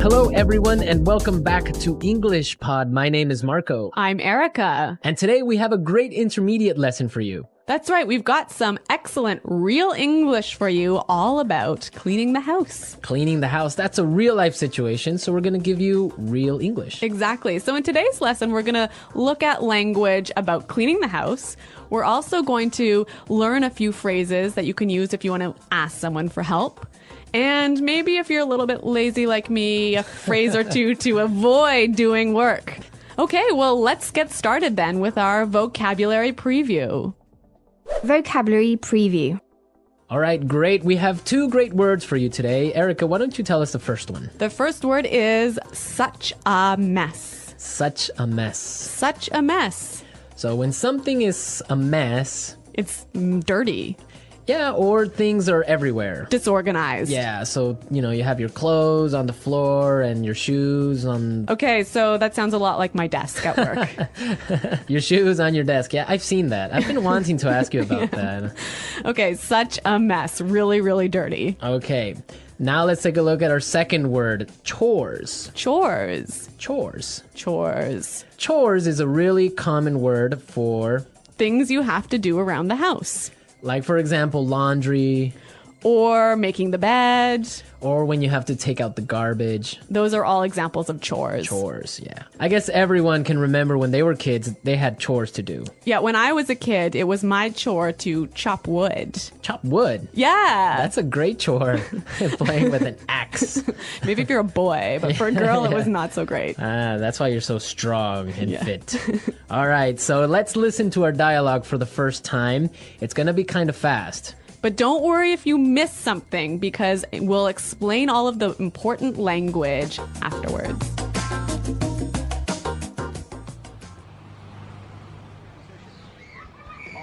Hello, everyone, and welcome back to English Pod. My name is Marco. I'm Erica. And today we have a great intermediate lesson for you. That's right. We've got some excellent real English for you all about cleaning the house. Cleaning the house, that's a real life situation, so we're going to give you real English. Exactly. So in today's lesson, we're going to look at language about cleaning the house. We're also going to learn a few phrases that you can use if you want to ask someone for help. And maybe if you're a little bit lazy like me, a phrase or two to avoid doing work. Okay, well, let's get started then with our vocabulary preview. Vocabulary preview. All right, great. We have two great words for you today. Erica, why don't you tell us the first one? The first word is such a mess. Such a mess. Such a mess. So when something is a mess... It's dirty. Yeah, or things are everywhere. Disorganized. Yeah, so, you have your clothes on the floor and your shoes on... Okay, so that sounds a lot like my desk at work. Your shoes on your desk. Yeah, I've seen that. I've been wanting to ask you about that. Okay, such a mess. Really, really dirty. Okay, now let's take a look at our second word, chores. Chores. Chores. Chores. Chores is a really common word for... things you have to do around the house. Like, for example, laundry. Or making the bed. Or when you have to take out the garbage. Those are all examples of chores. Chores, yeah. I guess everyone can remember when they were kids, they had chores to do. Yeah, when I was a kid, it was my chore to chop wood. Chop wood? Yeah. That's a great chore. Playing with an axe. Maybe if you're a boy, but for a girl, it was not so great. That's why you're so strong and fit. All right, so let's listen to our dialogue for the first time. It's going to be kind of fast. But don't worry if you miss something, because we'll explain all of the important language afterwards.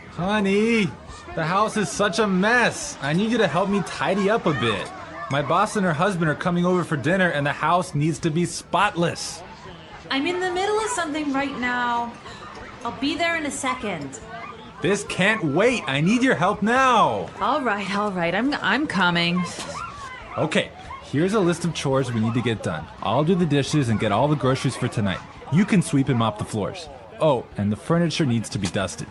Honey, the house is such a mess. I need you to help me tidy up a bit. My boss and her husband are coming over for dinner and the house needs to be spotless. I'm in the middle of something right now. I'll be there in a second. This can't wait. I need your help now. All right. I'm coming. Okay, here's a list of chores we need to get done. I'll do the dishes and get all the groceries for tonight. You can sweep and mop the floors. Oh, and the furniture needs to be dusted.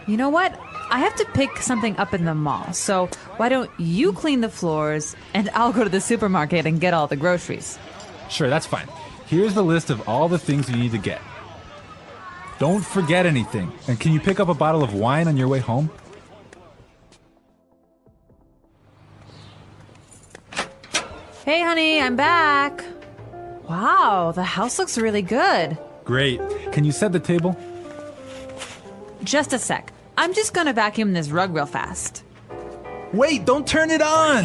You know what? I have to pick something up in the mall, so why don't you clean the floors and I'll go to the supermarket and get all the groceries. Sure, that's fine. Here's the list of all the things you need to get. Don't forget anything. And can you pick up a bottle of wine on your way home? Hey, honey, I'm back. Wow, the house looks really good. Great. Can you set the table? Just a sec. I'm just gonna vacuum this rug real fast. Wait, don't turn it on!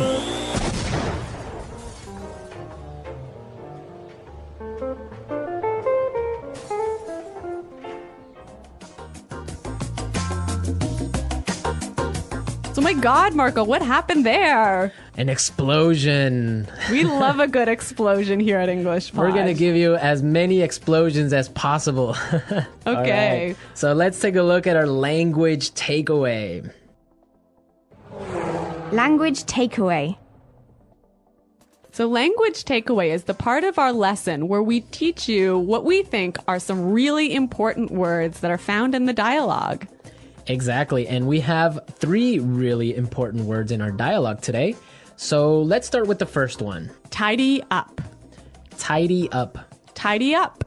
So my God, Marco, what happened there? An explosion. We love a good explosion here at English Pod. We're going to give you as many explosions as possible. Okay. Right. So let's take a look at our language takeaway. Language takeaway. So language takeaway is the part of our lesson where we teach you what we think are some really important words that are found in the dialogue. Exactly, and we have 3 really important words in our dialogue today. So let's start with the first one. Tidy up. Tidy up. Tidy up.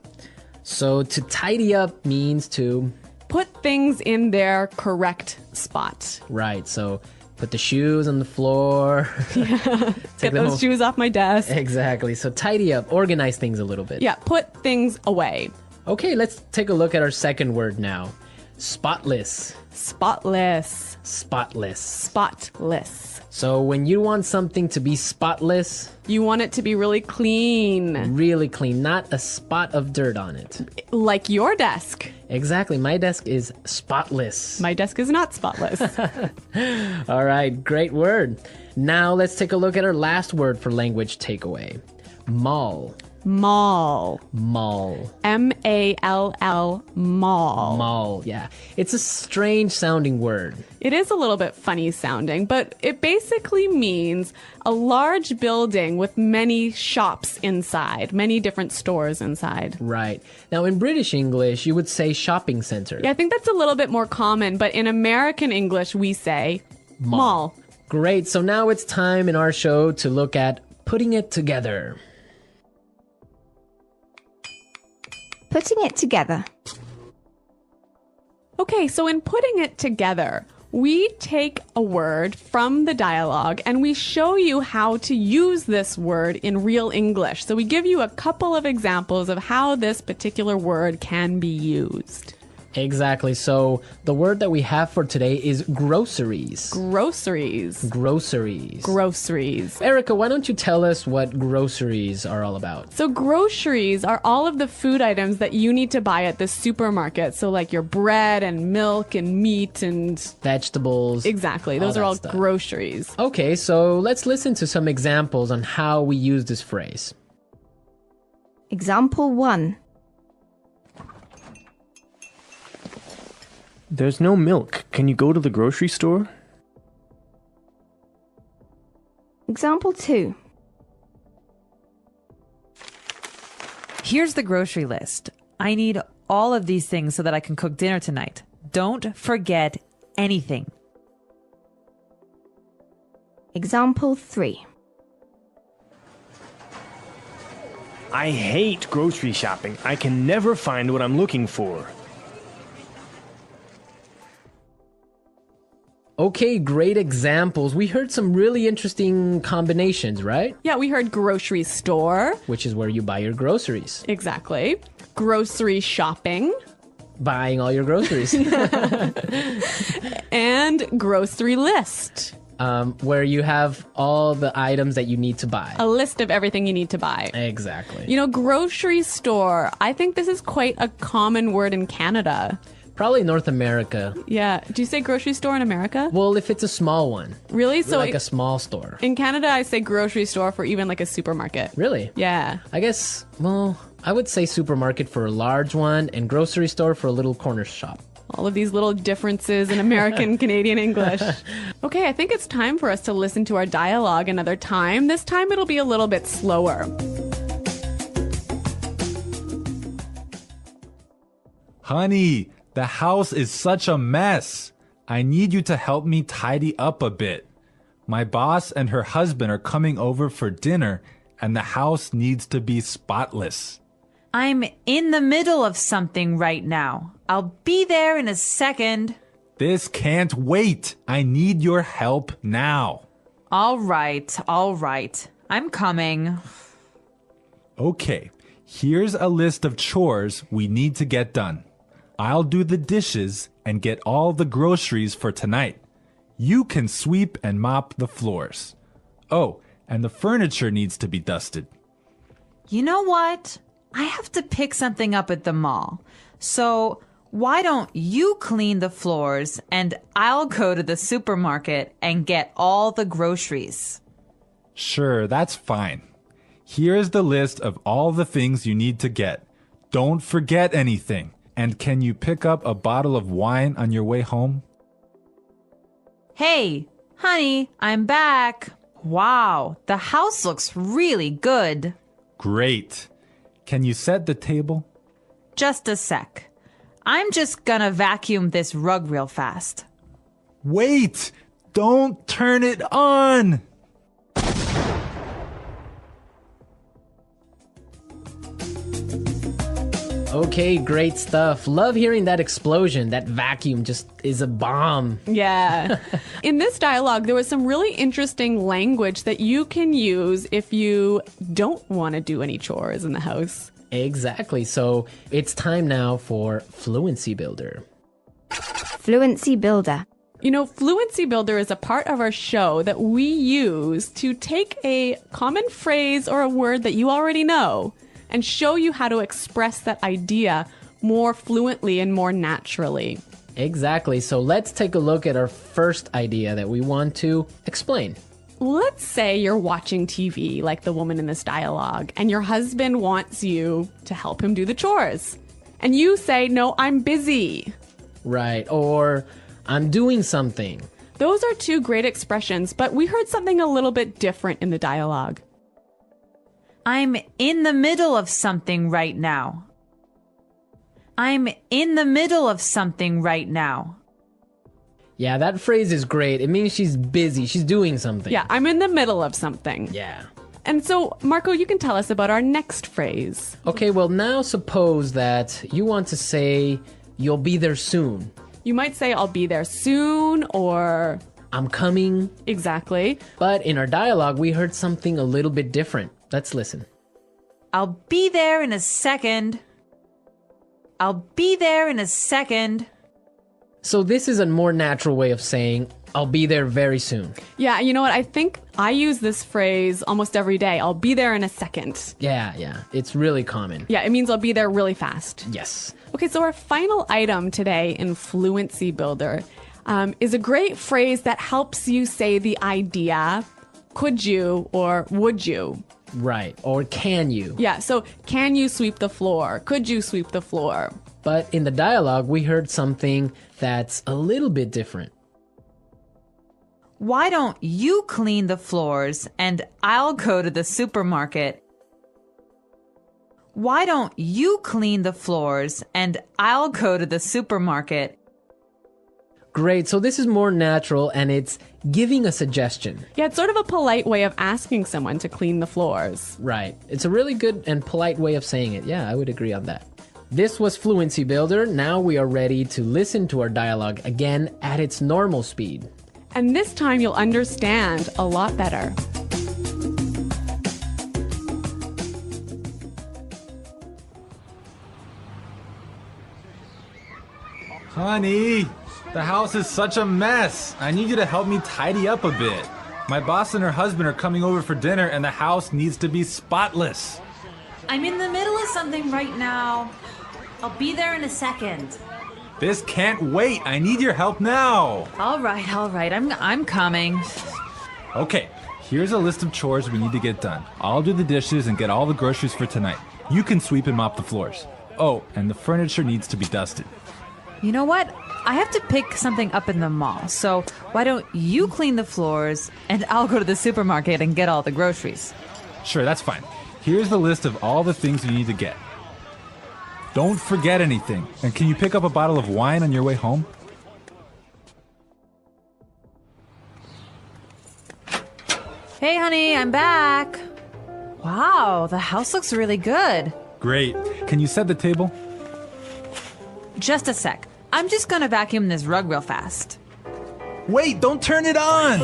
So to tidy up means to... put things in their correct spot. Right, so put the shoes on the floor. Get those shoes off my desk. Exactly, so tidy up, organize things a little bit. Yeah, put things away. Okay, let's take a look at our second word now. Spotless. Spotless. Spotless. Spotless. So when you want something to be spotless... you want it to be really clean. Really clean, not a spot of dirt on it. Like your desk. Exactly, my desk is spotless. My desk is not spotless. All right, great word. Now let's take a look at our last word for language takeaway. Mall. Mall. Mall. M-A-L-L, mall. Mall, yeah. It's a strange sounding word. It is a little bit funny sounding, but it basically means a large building with many shops inside, many different stores inside. Right. Now, in British English, you would say shopping center. Yeah, I think that's a little bit more common, but in American English, we say mall. Great. So now it's time in our show to look at putting it together. Putting it together. Okay, so in putting it together, we take a word from the dialogue and we show you how to use this word in real English. So we give you a couple of examples of how this particular word can be used. Exactly. So the word that we have for today is groceries. Groceries. Groceries. Groceries. Erica, why don't you tell us what groceries are all about? So groceries are all of the food items that you need to buy at the supermarket. So like your bread and milk and meat and... Vegetables. Exactly. Those all are that all stuff. groceries. Okay, so let's listen to some examples on how we use this phrase. Example 1. There's no milk. Can you go to the grocery store? Example 2. Here's the grocery list. I need all of these things so that I can cook dinner tonight. Don't forget anything. Example 3. I hate grocery shopping. I can never find what I'm looking for. Okay, great examples. We heard some really interesting combinations, right? Yeah, we heard grocery store. Which is where you buy your groceries. Exactly. Grocery shopping. Buying all your groceries. And grocery list. Where you have all the items that you need to buy. A list of everything you need to buy. Exactly. You know, grocery store. I think this is quite a common word in Canada. Probably North America. Yeah. Do you say grocery store in America? Well, if it's a small one. Really? So Like a small store. in Canada, I say grocery store for even like a supermarket. Really? Yeah. I guess, well, I would say supermarket for a large one and grocery store for a little corner shop. All of these little differences in American Canadian English. Okay, I think it's time for us to listen to our dialogue another time. This time it'll be a little bit slower. Honey, the house is such a mess. I need you to help me tidy up a bit. My boss and her husband are coming over for dinner, and the house needs to be spotless. I'm in the middle of something right now. I'll be there in a second. This can't wait. I need your help now. All right. I'm coming. Okay, here's a list of chores we need to get done. I'll do the dishes and get all the groceries for tonight. You can sweep and mop the floors. Oh, and the furniture needs to be dusted. You know what? I have to pick something up at the mall. So why don't you clean the floors and I'll go to the supermarket and get all the groceries? Sure, that's fine. Here's the list of all the things you need to get. Don't forget anything. And can you pick up a bottle of wine on your way home? Hey, honey, I'm back. Wow, the house looks really good. Great. Can you set the table? Just a sec. I'm just gonna vacuum this rug real fast. Wait! Don't turn it on! Okay, great stuff. Love hearing that explosion. That vacuum just is a bomb. Yeah. In this dialogue, there was some really interesting language that you can use if you don't want to do any chores in the house. Exactly. So it's time now for Fluency Builder. Fluency Builder. You know, Fluency Builder is a part of our show that we use to take a common phrase or a word that you already know and show you how to express that idea more fluently and more naturally. Exactly. So let's take a look at our first idea that we want to explain. let's say you're watching TV like the woman in this dialogue, and your husband wants you to help him do the chores. And you say, no, I'm busy. Right. Or I'm doing something. Those are two great expressions, but we heard something a little bit different in the dialogue. I'm in the middle of something right now. I'm in the middle of something right now. Yeah, that phrase is great. It means she's busy. She's doing something. Yeah, I'm in the middle of something. Yeah. And so, Marco, you can tell us about our next phrase. Okay, well, now suppose that you want to say, you'll be there soon. You might say, I'll be there soon, or... I'm coming. Exactly. But in our dialogue, we heard something a little bit different. Let's listen. I'll be there in a second. I'll be there in a second. So this is a more natural way of saying, I'll be there very soon. Yeah, you know what? I think I use this phrase almost every day. I'll be there in a second. Yeah. It's really common. Yeah, it means I'll be there really fast. Yes. Okay, so our final item today in Fluency Builder is a great phrase that helps you say the idea, could you or would you? Right. Or can you? Yeah, so can you sweep the floor? Could you sweep the floor? But in the dialogue, we heard something that's a little bit different. Why don't you clean the floors and I'll go to the supermarket? Why don't you clean the floors and I'll go to the supermarket? Great. So this is more natural and it's giving a suggestion. Yeah, it's sort of a polite way of asking someone to clean the floors. Right. It's a really good and polite way of saying it. Yeah, I would agree on that. This was Fluency Builder. Now we are ready to listen to our dialogue again at its normal speed. And this time you'll understand a lot better. Honey, the house is such a mess. I need you to help me tidy up a bit. My boss and her husband are coming over for dinner and the house needs to be spotless. I'm in the middle of something right now. I'll be there in a second. This can't wait. I need your help now. All right. I'm coming. Okay, here's a list of chores we need to get done. I'll do the dishes and get all the groceries for tonight. You can sweep and mop the floors. Oh, and the furniture needs to be dusted. You know what? I have to pick something up in the mall. So why don't you clean the floors and I'll go to the supermarket and get all the groceries? Sure, that's fine. Here's the list of all the things you need to get. Don't forget anything. And can you pick up a bottle of wine on your way home? Hey, honey, I'm back. Wow, the house looks really good. Great. Can you set the table? Just a sec. I'm just gonna vacuum this rug real fast. Wait, don't turn it on!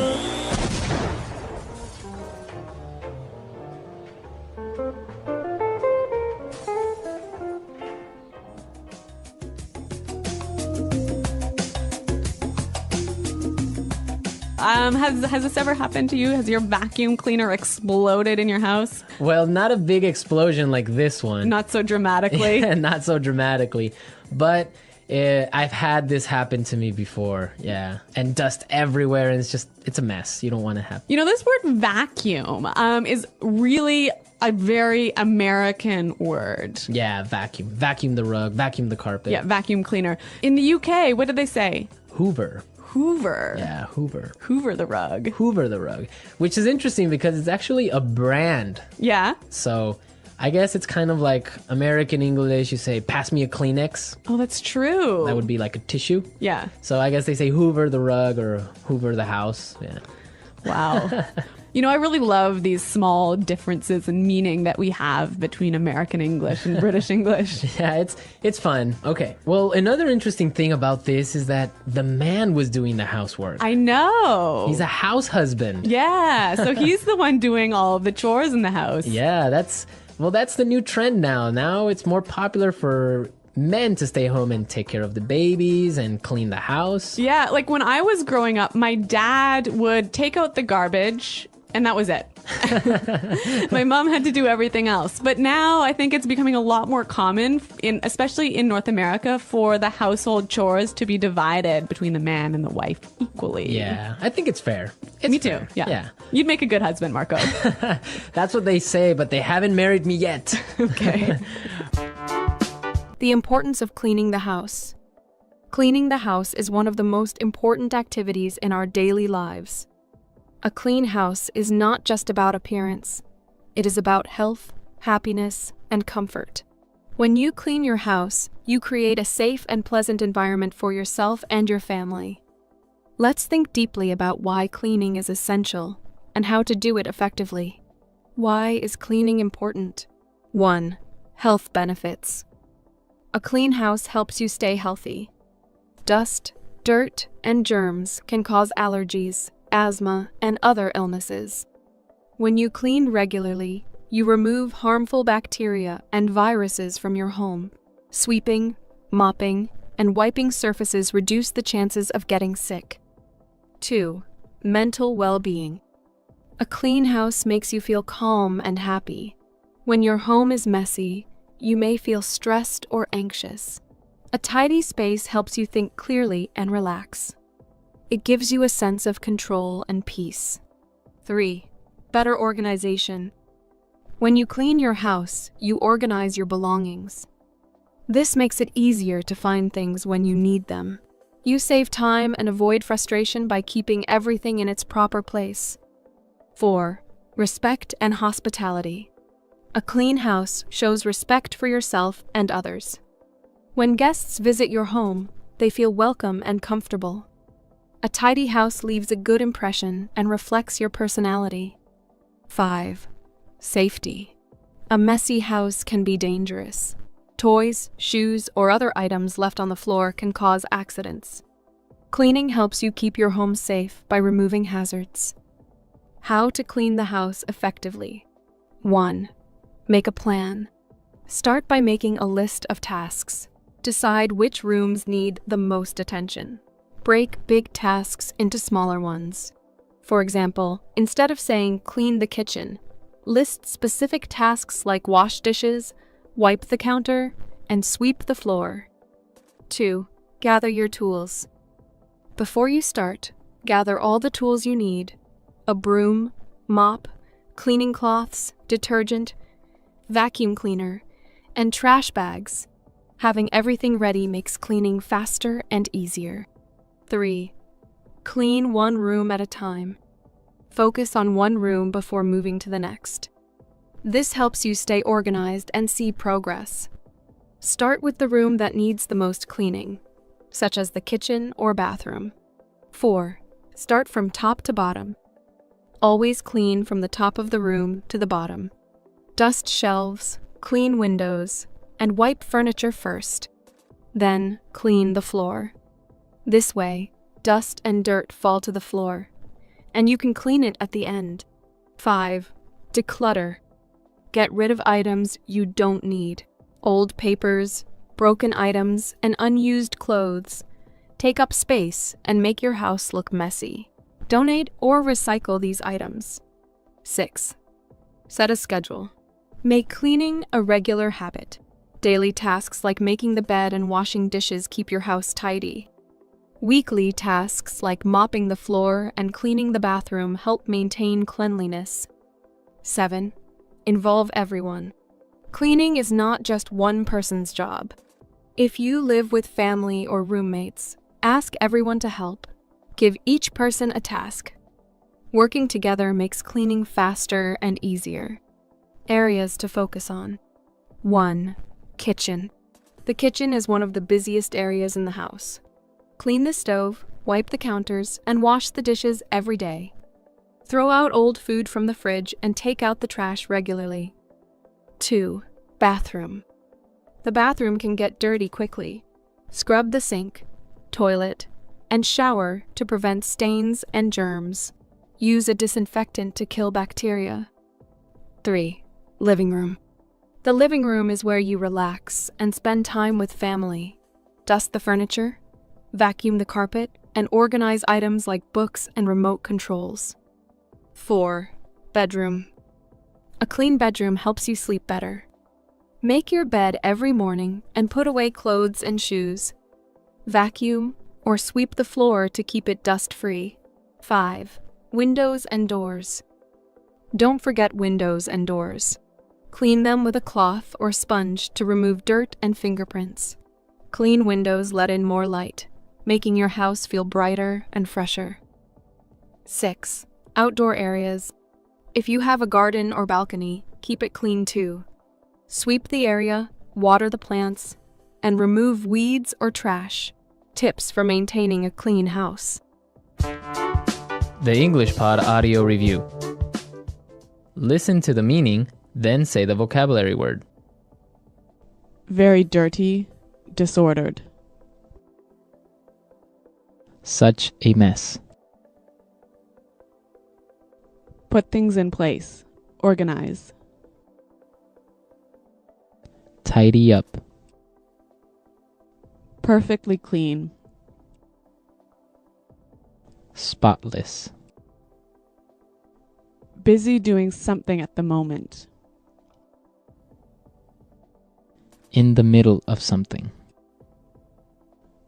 Has this ever happened to you? Has your vacuum cleaner exploded in your house? Well, not a big explosion like this one. Not so dramatically. Not so dramatically. But I've had this happen to me before. Yeah. And dust everywhere. And it's a mess. You don't want to have. You know, this word vacuum is really a very American word. Yeah, vacuum. Vacuum the rug. Vacuum the carpet. Yeah, vacuum cleaner. In the UK, what did they say? Hoover. Hoover. Yeah, Hoover. Hoover the rug. Hoover the rug. Which is interesting because it's actually a brand. Yeah. So I guess it's kind of like American English. You say, pass me a Kleenex. Oh, that's true. That would be like a tissue. Yeah. So I guess they say Hoover the rug or Hoover the house. Yeah. Wow. You know, I really love these small differences in meaning that we have between American English and British English. Yeah, it's fun. Okay. Well, another interesting thing about this is that the man was doing the housework. I know. He's a house husband. Yeah. So he's the one doing all of the chores in the house. Yeah, that's the new trend now. Now it's more popular for men to stay home and take care of the babies and clean the house. Yeah, like when I was growing up, my dad would take out the garbage and that was it. My mom had to do everything else. But now I think it's becoming a lot more common, especially in North America, for the household chores to be divided between the man and the wife equally. Yeah, I think it's fair. It's Me too. fair. Yeah. You'd make a good husband, Marco. That's what they say, but they haven't married me yet. Okay. The importance of cleaning the house. Cleaning the house is one of the most important activities in our daily lives. A clean house is not just about appearance. It is about health, happiness, and comfort. When you clean your house, you create a safe and pleasant environment for yourself and your family. Let's think deeply about why cleaning is essential and how to do it effectively. Why is cleaning important? 1. Health benefits. A clean house helps you stay healthy. Dust, dirt, and germs can cause allergies, asthma, and other illnesses. When you clean regularly, you remove harmful bacteria and viruses from your home. Sweeping, mopping, and wiping surfaces reduce the chances of getting sick. 2. Mental well-being. A clean house makes you feel calm and happy. When your home is messy, you may feel stressed or anxious. A tidy space helps you think clearly and relax. It gives you a sense of control and peace. 3. Better organization. When you clean your house, you organize your belongings. This makes it easier to find things when you need them. You save time and avoid frustration by keeping everything in its proper place. 4. Respect and hospitality. A clean house shows respect for yourself and others. When guests visit your home, they feel welcome and comfortable. A tidy house leaves a good impression and reflects your personality. 5. Safety. A messy house can be dangerous. Toys, shoes, or other items left on the floor can cause accidents. Cleaning helps you keep your home safe by removing hazards. How to clean the house effectively. 1. Make a plan. Start by making a list of tasks. Decide which rooms need the most attention. Break big tasks into smaller ones. For example, instead of saying clean the kitchen, list specific tasks like wash dishes, wipe the counter, and sweep the floor. 2. Gather your tools. Before you start, gather all the tools you need: a broom, mop, cleaning cloths, detergent, vacuum cleaner, and trash bags. Having everything ready makes cleaning faster and easier. 3. Clean one room at a time. Focus on one room before moving to the next. This helps you stay organized and see progress. Start with the room that needs the most cleaning, such as the kitchen or bathroom. 4. Start from top to bottom. Always clean from the top of the room to the bottom. Dust shelves, clean windows, and wipe furniture first. Then clean the floor. This way, dust and dirt fall to the floor, and you can clean it at the end. 5. Declutter. Get rid of items you don't need. Old papers, broken items, and unused clothes take up space and make your house look messy. Donate or recycle these items. 6. Set a schedule. Make cleaning a regular habit. Daily tasks like making the bed and washing dishes keep your house tidy. Weekly tasks like mopping the floor and cleaning the bathroom help maintain cleanliness. 7. Involve everyone. Cleaning is not just one person's job. If you live with family or roommates, ask everyone to help. Give each person a task. Working together makes cleaning faster and easier. Areas to focus on. 1. Kitchen. The kitchen is one of the busiest areas in the house. Clean the stove, wipe the counters, and wash the dishes every day. Throw out old food from the fridge and take out the trash regularly. 2. Bathroom. The bathroom can get dirty quickly. Scrub the sink, toilet, and shower to prevent stains and germs. Use a disinfectant to kill bacteria. 3. Living room. The living room is where you relax and spend time with family. Dust the furniture, vacuum the carpet, and organize items like books and remote controls. 4. Bedroom. A clean bedroom helps you sleep better. Make your bed every morning and put away clothes and shoes. Vacuum or sweep the floor to keep it dust-free. 5. Windows and doors. Don't forget windows and doors. Clean them with a cloth or sponge to remove dirt and fingerprints. Clean windows let in more light, making your house feel brighter and fresher. 6. Outdoor areas. If you have a garden or balcony, keep it clean too. Sweep the area, water the plants, and remove weeds or trash. Tips for maintaining a clean house. The English Pod Audio Review. Listen to the meaning, then say the vocabulary word. Very dirty, disordered. Such a mess. Put things in place. Organize. Tidy up. Perfectly clean. Spotless. Busy doing something at the moment. In the middle of something.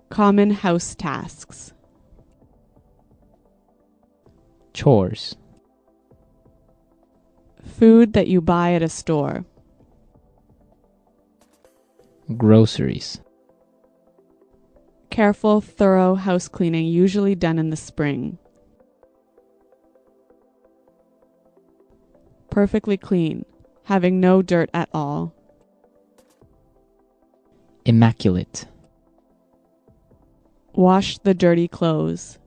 Common house tasks. Chores. Food that you buy at a store. Groceries. Careful, thorough house cleaning usually done in the spring. Perfectly clean, having no dirt at all. Immaculate. Wash the dirty clothes.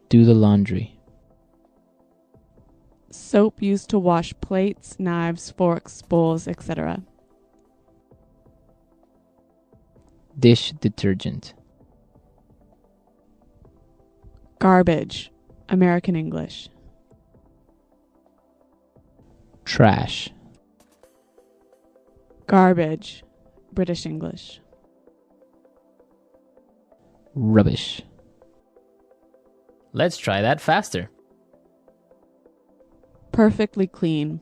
Do the laundry. Soap used to wash plates, knives, forks, bowls, etc. Dish detergent. Garbage, American English. Trash. Garbage, British English. Rubbish. Let's try that faster. Perfectly clean.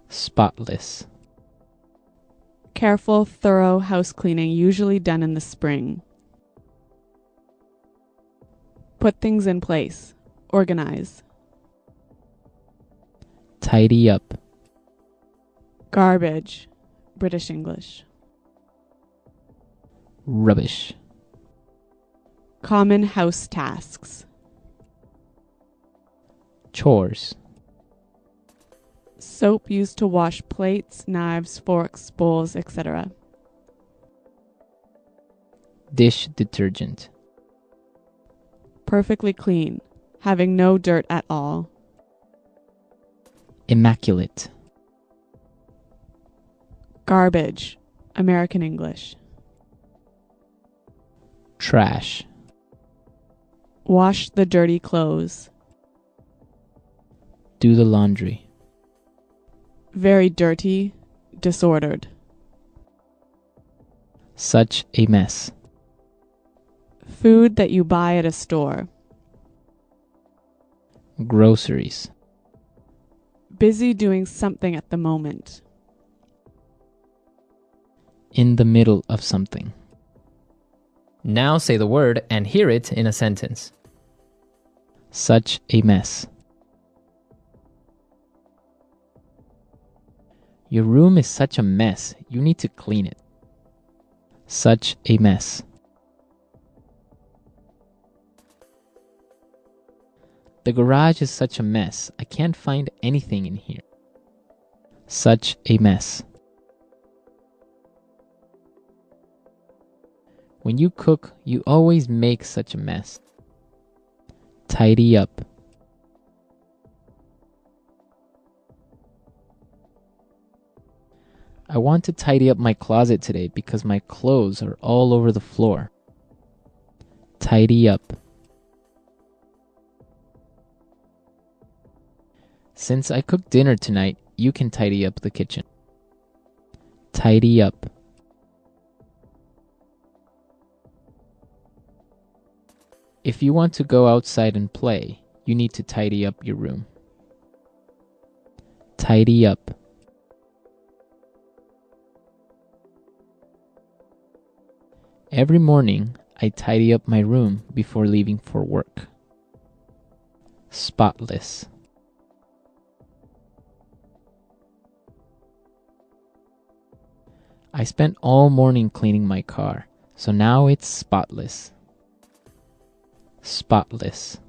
Spotless. Careful, thorough house cleaning usually done in the spring. Put things in place. Organize. Tidy up. Garbage, British English. Rubbish. Common house tasks. Chores. Soap used to wash plates, knives, forks, bowls, etc. Dish detergent. Perfectly clean, having no dirt at all. Immaculate. Garbage, American English. Trash. Wash the dirty clothes. Do the laundry. Very dirty, disordered. Such a mess. Food that you buy at a store. Groceries. Busy doing something at the moment. In the middle of something. Now say the word and hear it in a sentence. Such a mess. Your room is such a mess. You need to clean it. Such a mess. The garage is such a mess. I can't find anything in here. Such a mess. When you cook, you always make such a mess. Tidy up. I want to tidy up my closet today because my clothes are all over the floor. Tidy up. Since I cooked dinner tonight, you can tidy up the kitchen. Tidy up. If you want to go outside and play, you need to tidy up your room. Tidy up. Every morning, I tidy up my room before leaving for work. Spotless. I spent all morning cleaning my car, so now it's spotless. Spotless.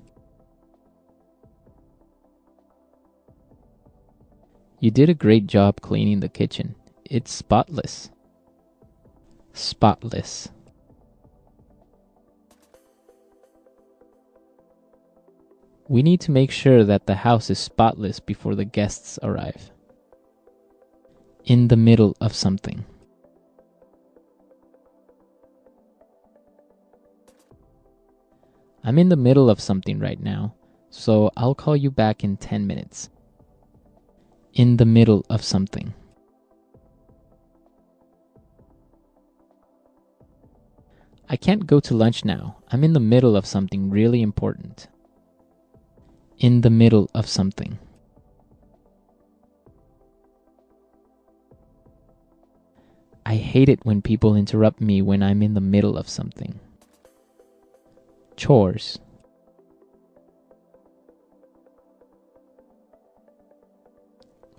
You did a great job cleaning the kitchen. It's spotless. Spotless. We need to make sure that the house is spotless before the guests arrive. In the middle of something. I'm in the middle of something right now, so I'll call you back in 10 minutes. In the middle of something. I can't go to lunch now. I'm in the middle of something really important. In the middle of something. I hate it when people interrupt me when I'm in the middle of something. Chores.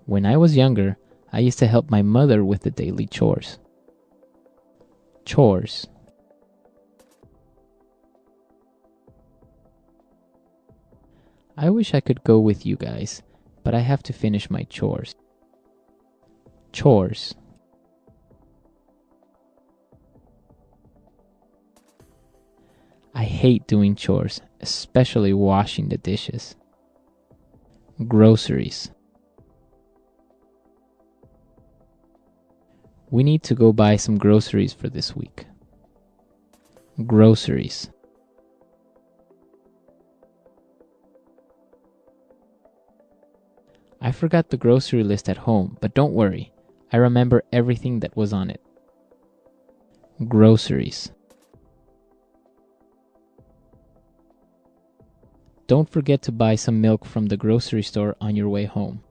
When I was younger, I used to help my mother with the daily chores. Chores. I wish I could go with you guys, but I have to finish my chores. Chores. I hate doing chores, especially washing the dishes. Groceries. We need to go buy some groceries for this week. Groceries. I forgot the grocery list at home, but don't worry. I remember everything that was on it. Groceries. Don't forget to buy some milk from the grocery store on your way home.